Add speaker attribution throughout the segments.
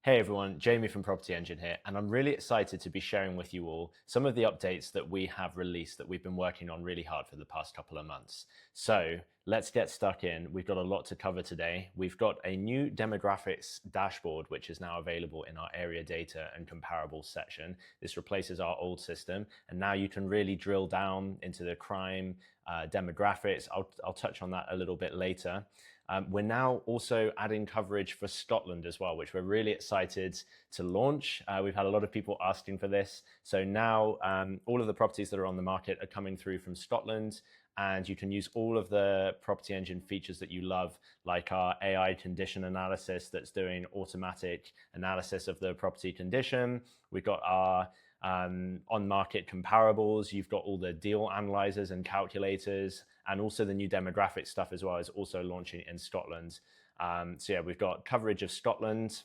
Speaker 1: Hey everyone, Jamie from PropertyEngine here, and I'm really excited to be sharing with you all some of the updates that we have released that we've been working on really hard for the past couple of months. So let's get stuck in. We've got a lot to cover today. We've got a new demographics dashboard, which is now available in our area data and comparables section. This replaces our old system, and now you can really drill down into the crime demographics. I'll touch on that a little bit later. We're now also adding coverage for Scotland as well, which we're really excited to launch. We've had a lot of people asking for this. So now all of the properties that are on the market are coming through from Scotland, and you can use all of the PropertyEngine features that you love, like our AI condition analysis that's doing automatic analysis of the property condition. We've got our on-market comparables. You've got all the deal analyzers and calculators, and also the new demographic stuff as well is also launching in Scotland. So yeah, we've got coverage of Scotland.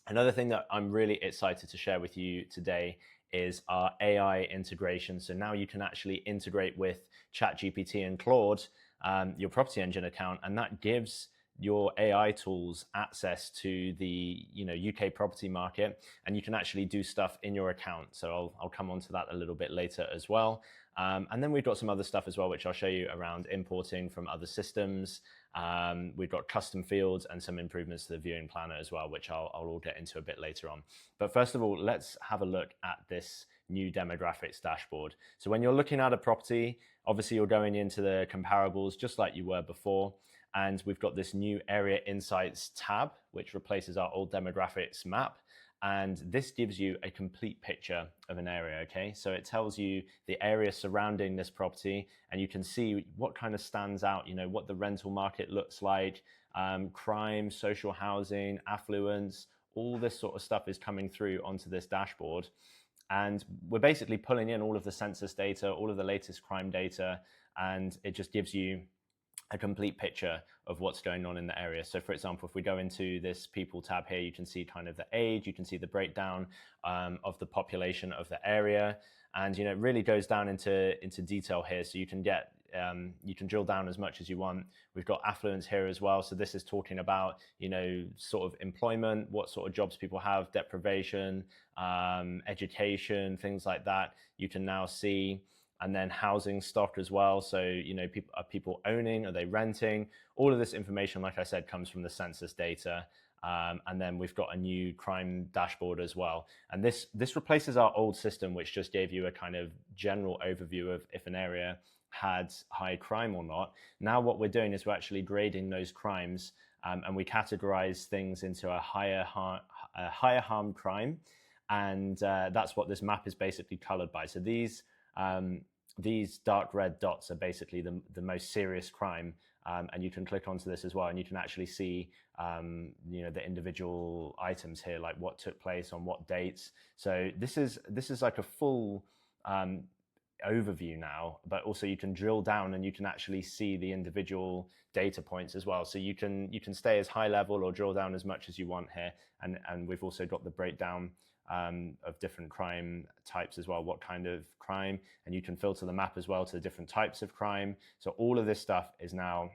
Speaker 1: Another thing that I'm really excited to share with you today is our AI integration. So now you can actually integrate with ChatGPT and Claude, your PropertyEngine account, and that gives your AI tools access to the UK property market, and you can actually do stuff in your account. So I'll come on to that a little bit later as well. And then we've got some other stuff as well, which I'll show you around importing from other systems. We've got custom fields and some improvements to the viewing planner as well, which I'll all get into a bit later on. But first of all, let's have a look at this new demographics dashboard. So when you're looking at a property, obviously you're going into the comparables just like you were before. And we've got this new area insights tab, which replaces our old demographics map. And this gives you a complete picture of an area, okay? So it tells you the area surrounding this property, and you can see what kind of stands out, what the rental market looks like, crime, social housing, affluence, all this sort of stuff is coming through onto this dashboard. And we're basically pulling in all of the census data, all of the latest crime data, and it just gives you a complete picture of what's going on in the area. So for example, if we go into this people tab here, you can see kind of the age, you can see the breakdown of the population of the area. And it really goes down into detail here. So you can get, you can drill down as much as you want. We've got affluence here as well. So this is talking about, sort of employment, what sort of jobs people have, deprivation, education, things like that. You can now see. And then housing stock as well. So, are people owning? Are they renting? All of this information, like I said, comes from the census data. And then we've got a new crime dashboard as well. And this replaces our old system, which just gave you a kind of general overview of if an area had high crime or not. Now what we're doing is we're actually grading those crimes, and we categorize things into a higher harm crime. And that's what this map is basically colored by. So these dark red dots are basically the most serious crime, and you can click onto this as well, and you can actually see the individual items here, like what took place on what dates. So this is like a full overview now, but also you can drill down and you can actually see the individual data points as well. So you can stay as high level or drill down as much as you want here, and we've also got the breakdown of different crime types as well, what kind of crime, and you can filter the map as well to the different types of crime. So all of this stuff is now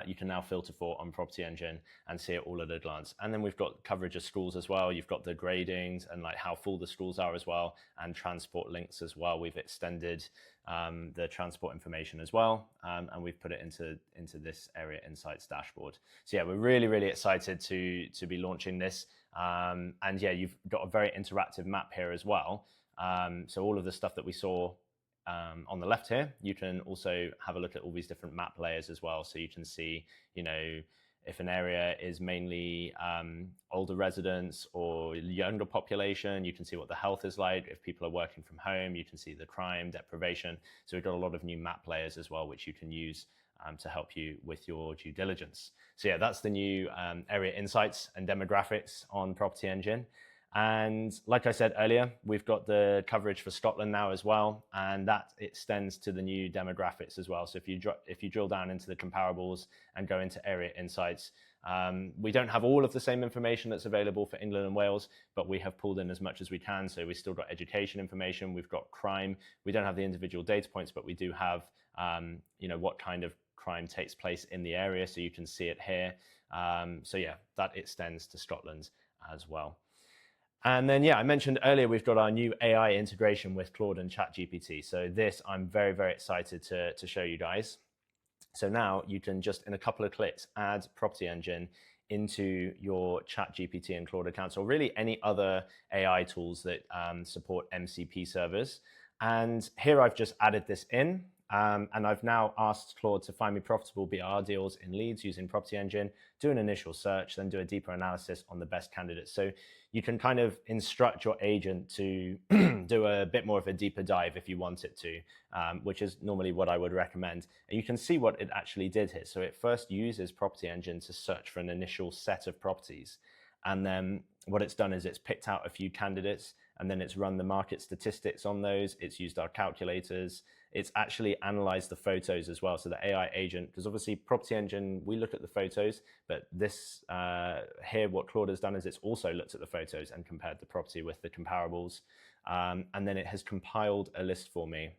Speaker 1: you can now filter for on PropertyEngine and see it all at a glance. And then we've got coverage of schools as well. You've got the gradings and like how full the schools are as well, and transport links as well. We've extended the transport information as well, and we've put it into this area insights dashboard. So yeah, we're really excited to be launching this. And yeah, you've got a very interactive map here as well. So all of the stuff that we saw on the left here, you can also have a look at all these different map layers as well. So you can see, if an area is mainly older residents or younger population, you can see what the health is like. If people are working from home, you can see the crime, deprivation. So we've got a lot of new map layers as well, which you can use to help you with your due diligence. So yeah, that's the new area insights and demographics on PropertyEngine. And like I said earlier, we've got the coverage for Scotland now as well, and that extends to the new demographics as well. So if you drill down into the comparables and go into area insights, we don't have all of the same information that's available for England and Wales, but we have pulled in as much as we can. So we still got education information, we've got crime. We don't have the individual data points, but we do have what kind of crime takes place in the area, so you can see it here. So yeah, that extends to Scotland as well. And then, yeah, I mentioned earlier, we've got our new AI integration with Claude and ChatGPT. So this, I'm very, very excited to show you guys. So now you can just, in a couple of clicks, add PropertyEngine into your ChatGPT and Claude accounts, or really any other AI tools that support MCP servers. And here I've just added this in. And I've now asked Claude to find me profitable BR deals in leads using PropertyEngine, do an initial search, then do a deeper analysis on the best candidates. So you can kind of instruct your agent to do a bit more of a deeper dive if you want it to, which is normally what I would recommend. And you can see what it actually did here. So it first uses PropertyEngine to search for an initial set of properties. And then what it's done is it's picked out a few candidates, and then it's run the market statistics on those. It's used our calculators. It's actually analyzed the photos as well. So the AI agent, because obviously PropertyEngine, we look at the photos, but this here, what Claude has done is it's also looked at the photos and compared the property with the comparables. And then it has compiled a list for me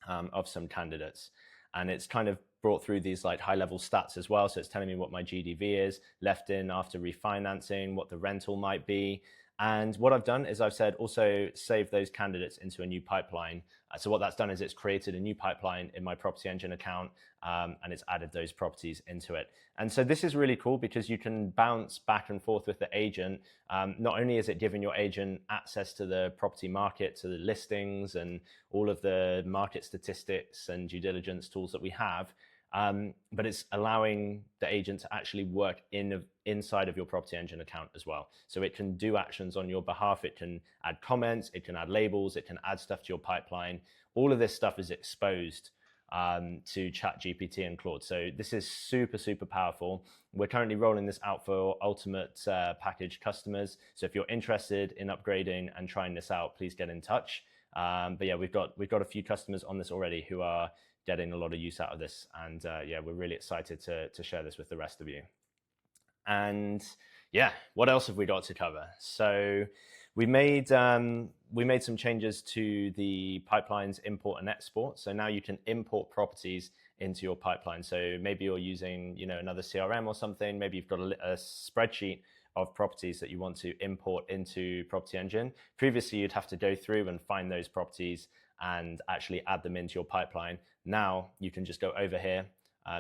Speaker 1: of some candidates. And it's kind of brought through these like high level stats as well. So it's telling me what my GDV is, left in after refinancing, what the rental might be. And what I've done is I've said also save those candidates into a new pipeline. So what that's done is it's created a new pipeline in my PropertyEngine account, and it's added those properties into it. And so this is really cool because you can bounce back and forth with the agent. Not only is it giving your agent access to the property market, to the listings and all of the market statistics and due diligence tools that we have, but it's allowing the agent to actually work inside of your PropertyEngine account as well. So it can do actions on your behalf. It can add comments, it can add labels, it can add stuff to your pipeline. All of this stuff is exposed to ChatGPT and Claude. So this is super, super powerful. We're currently rolling this out for Ultimate package customers. So if you're interested in upgrading and trying this out, please get in touch. But yeah, we've got a few customers on this already who are getting a lot of use out of this. And yeah, we're really excited to share this with the rest of you. And yeah, what else have we got to cover? So we made some changes to the pipelines import and export. So now you can import properties into your pipeline. So maybe you're using, another CRM or something. Maybe you've got a spreadsheet of properties that you want to import into PropertyEngine. Previously, you'd have to go through and find those properties and actually add them into your pipeline. Now you can just go over here.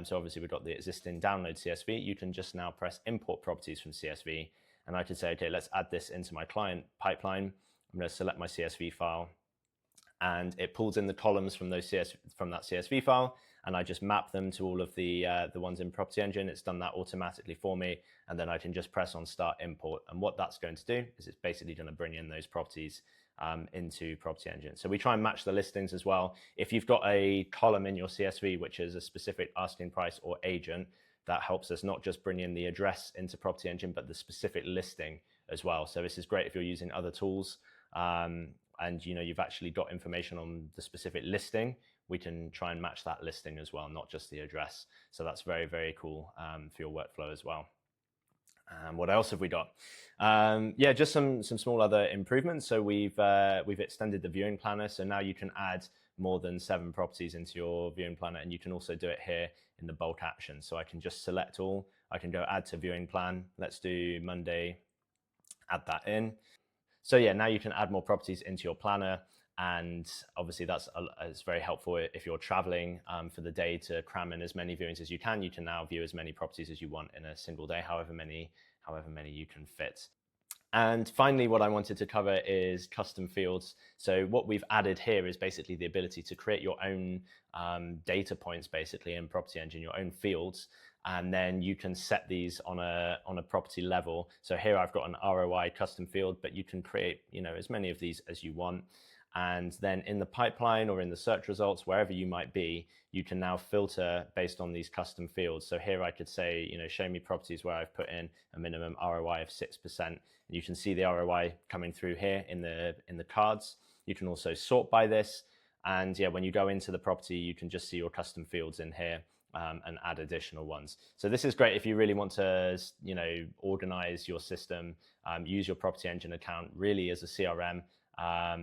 Speaker 1: So obviously we've got the existing download CSV. You can just now press import properties from CSV. And I could say, okay, let's add this into my client pipeline. I'm going to select my CSV file, and it pulls in the columns from that CSV file, and I just map them to all of the ones in PropertyEngine. It's done that automatically for me, and then I can just press on Start Import. And what that's going to do is it's basically going to bring in those properties into PropertyEngine. So we try and match the listings as well. If you've got a column in your CSV which is a specific asking price or agent, that helps us not just bring in the address into PropertyEngine, but the specific listing as well. So this is great if you're using other tools and you've actually got information on the specific listing. We can try and match that listing as well, not just the address. So that's very, very cool for your workflow as well. What else have we got? Yeah, just some small other improvements. So we've extended the viewing planner. So now you can add more than 7 properties into your viewing planner, and you can also do it here in the bulk action. So I can just select all. I can go add to viewing plan. Let's do Monday, add that in. So yeah, now you can add more properties into your planner. And obviously that's very helpful if you're traveling for the day to cram in as many viewings as you can. You can now view as many properties as you want in a single day, however many you can fit. And finally, what I wanted to cover is custom fields. So what we've added here is basically the ability to create your own data points, basically in PropertyEngine, your own fields. And then you can set these on a property level. So here I've got an ROI custom field, but you can create as many of these as you want. And then in the pipeline or in the search results, wherever you might be, you can now filter based on these custom fields. So here I could say, show me properties where I've put in a minimum ROI of 6%. And you can see the ROI coming through here in the cards. You can also sort by this. And yeah, when you go into the property, you can just see your custom fields in here and add additional ones. So this is great if you really want to, organize your system, use your PropertyEngine account really as a CRM.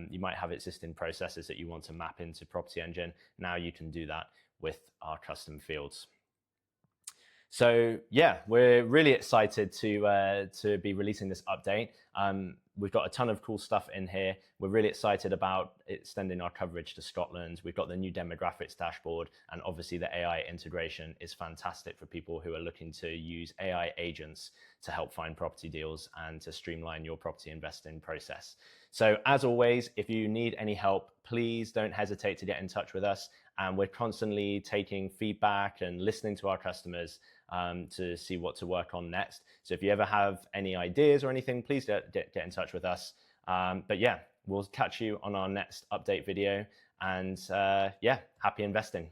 Speaker 1: You might have existing processes that you want to map into PropertyEngine. Now you can do that with our custom fields. So yeah, we're really excited to be releasing this update. We've got a ton of cool stuff in here. We're really excited about extending our coverage to Scotland. We've got the new demographics dashboard, and obviously the AI integration is fantastic for people who are looking to use AI agents to help find property deals and to streamline your property investing process. So as always, if you need any help, please don't hesitate to get in touch with us. And we're constantly taking feedback and listening to our customers to see what to work on next. So if you ever have any ideas or anything, please get in touch with us. But yeah, we'll catch you on our next update video. And yeah, happy investing.